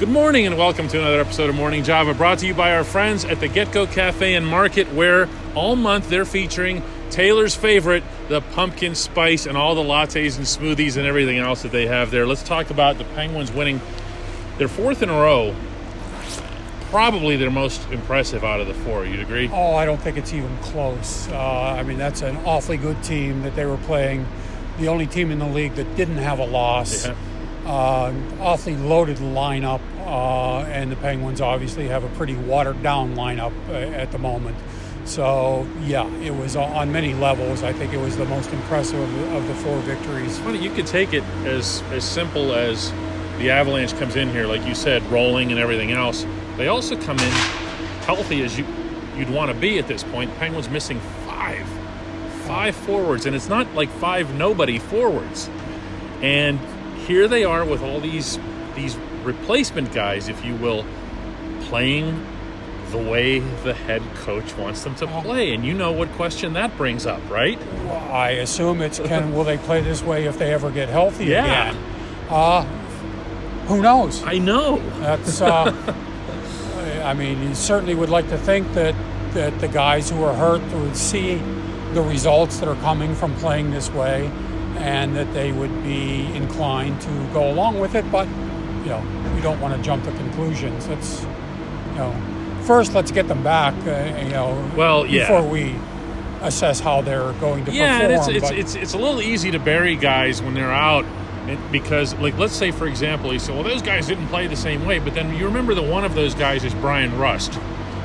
Good morning and welcome to another episode of Morning Java, brought to you by our friends at the Get-Go Cafe and Market, where all month they're featuring Taylor's favorite, the pumpkin spice, and all the lattes and smoothies and everything else that they have there. Let's talk about the Penguins winning their fourth in a row. Probably their most impressive out of the four. You'd agree? Oh, I don't think it's even close. That's an awfully good team that they were playing. The only team in the league that didn't have a loss. Yeah. Awfully loaded lineup, and the Penguins obviously have a pretty watered-down lineup at the moment. So, yeah, it was on many levels. I think it was the most impressive of the four victories. Funny, you could take it as simple as the Avalanche comes in here, like you said, rolling and everything else. They also come in healthy as you'd want to be at this point. Penguins missing five forwards, and it's not like five nobody forwards. And here they are with all these replacement guys, if you will, playing the way the head coach wants them to play. And you know what question that brings up, right? Well, I assume it's will they play this way if they ever get healthy again? Who knows? I know. That's you certainly would like to think that the guys who are hurt would see the results that are coming from playing this way, and that they would be inclined to go along with it. But, we don't want to jump to conclusions. Let's, first let's get them back, before we assess how they're going to perform. Yeah, it's a little easy to bury guys when they're out, because, like, let's say, for example, you say, well, those guys didn't play the same way. But then you remember that one of those guys is Brian Rust,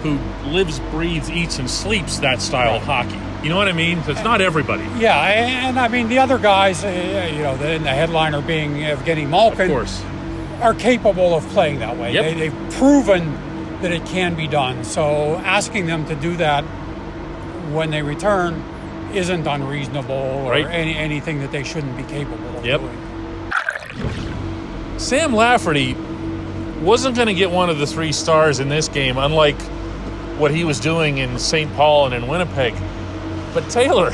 who lives, breathes, eats, and sleeps that style of hockey. You know what I mean? So it's not everybody. Yeah, and the other guys, the headliner being Evgeny Malkin, of course, are capable of playing that way. Yep. They've proven that it can be done. So asking them to do that when they return isn't unreasonable or anything that they shouldn't be capable of doing. Sam Lafferty wasn't going to get one of the 3 stars in this game, unlike what he was doing in St. Paul and in Winnipeg. But Taylor,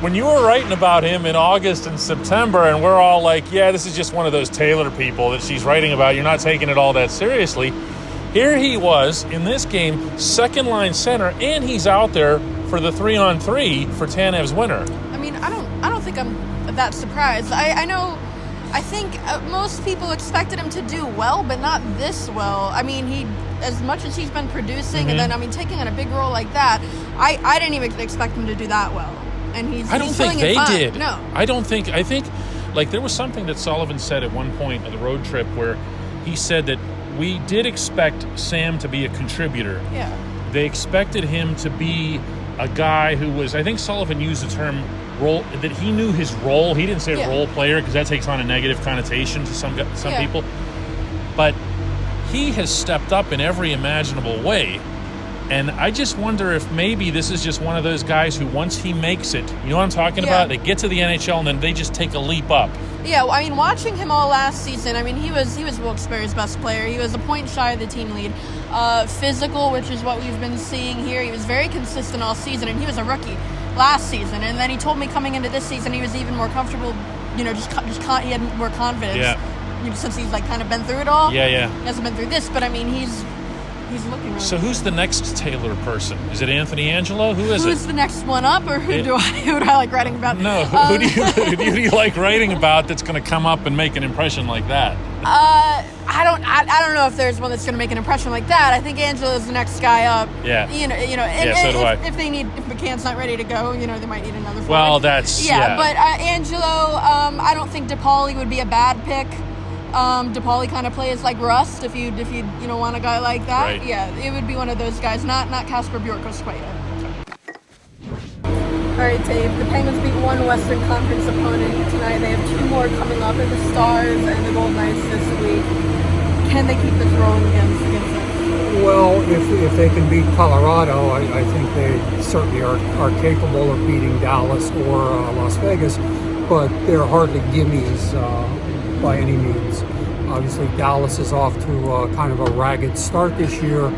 when you were writing about him in August and September, and we're all like, yeah, this is just one of those Taylor people that she's writing about, you're not taking it all that seriously. Here he was in this game, second line center, and he's out there for the 3-on-3 for Tanev's winner. I mean, I don't think I'm that surprised. I think most people expected him to do well, but not this well. I mean, as much as he's been producing, and then, taking on a big role like that, I didn't even expect him to do that well. And I don't think they did. No. I think, like, there was something that Sullivan said at one point on the road trip where he said that we did expect Sam to be a contributor. Yeah. They expected him to be a guy who was, I think Sullivan used the term role, that he knew his role. He didn't say role player, because that takes on a negative connotation to some people. But he has stepped up in every imaginable way. And I just wonder if maybe this is just one of those guys who, once he makes it, you know what I'm talking about? They get to the NHL and then they just take a leap up. Yeah, watching him all last season, he was Wilkes-Barre's best player. He was a point shy of the team lead. Physical, which is what we've been seeing here. He was very consistent all season, and he was a rookie last season. And then he told me coming into this season he was even more comfortable, he had more confidence. Yeah. Since he's kind of been through it all. Yeah. He hasn't been through this, but he's looking really So who's the next Taylor person? Is it Anthony Angelo? Who's the next one up, or who do I like writing about? No, who do you like writing about that's going to come up and make an impression like that? I don't know if there's one that's going to make an impression like that. I think Angelo's the next guy up. Yeah. So do I. If McCann's not ready to go, they might need another forward. Well, that's But Angelo, I don't think DePauli would be a bad pick. DePauli kind of plays like Rust if you want a guy like that. Right. Yeah, it would be one of those guys, not Kasper Bjorkos quite yet. All right, Dave, the Penguins beat one Western Conference opponent tonight. They have 2 more coming up in the Stars and the Golden Knights this week. Can they keep this rolling against us? Well, if they can beat Colorado, I think they certainly are capable of beating Dallas or Las Vegas, but they're hardly gimmies by any means. Obviously, Dallas is off to kind of a ragged start this year,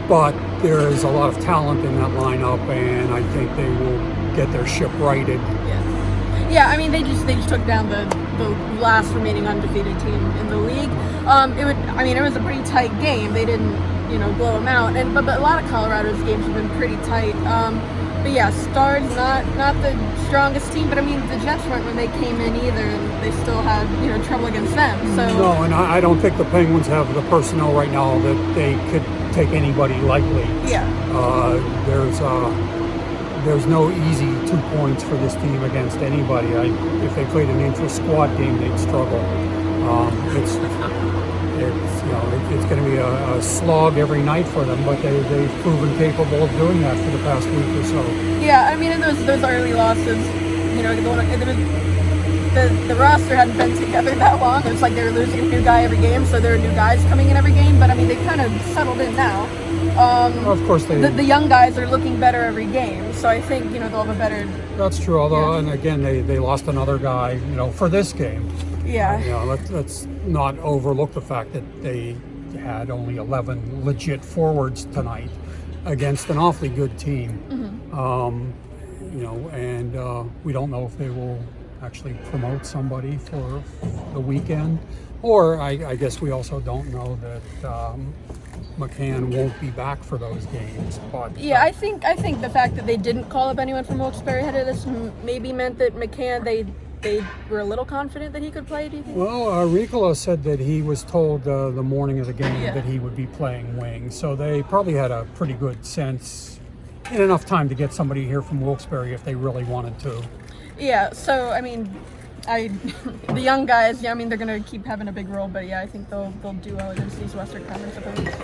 but there is a lot of talent in that lineup, and I think they will get their ship righted. Yeah, I mean they just took down the last remaining undefeated team in the league. It was a pretty tight game. They didn't blow them out, but a lot of Colorado's games have been pretty tight. But yeah, Stars not the strongest team, but I mean the Jets weren't when they came in either, and they still had trouble against them. So no, and I don't think the Penguins have the personnel right now that they could take anybody lightly. Yeah. There's no easy 2 points for this team against anybody. If they played an intra-squad game, they'd struggle. It's going to be a slog every night for them, but they've proven capable of doing that for the past week or so. Yeah, I mean, in those early losses, the roster hadn't been together that long. It was like they were losing a new guy every game, so there were new guys coming in every game. But I mean, they've kind of settled in now. Of course, the young guys are looking better every game, so I think they'll have a better. That's true. Although, and again, they lost another guy, for this game. Yeah. Let's not overlook the fact that they had only 11 legit forwards tonight against an awfully good team. Mm-hmm. And we don't know if they will actually promote somebody for the weekend, or I guess we also don't know that McCann won't be back for those games. But yeah, I think the fact that they didn't call up anyone from Wilkes-Barre ahead of this maybe meant that McCann they were a little confident that he could play. Do you think? Well, Ricola said that he was told the morning of the game that he would be playing wing, so they probably had a pretty good sense in enough time to get somebody here from Wilkes-Barre if they really wanted to. Yeah, so I mean, the young guys, they're going to keep having a big role, but yeah, I think they'll do well against these Western Conference opponents.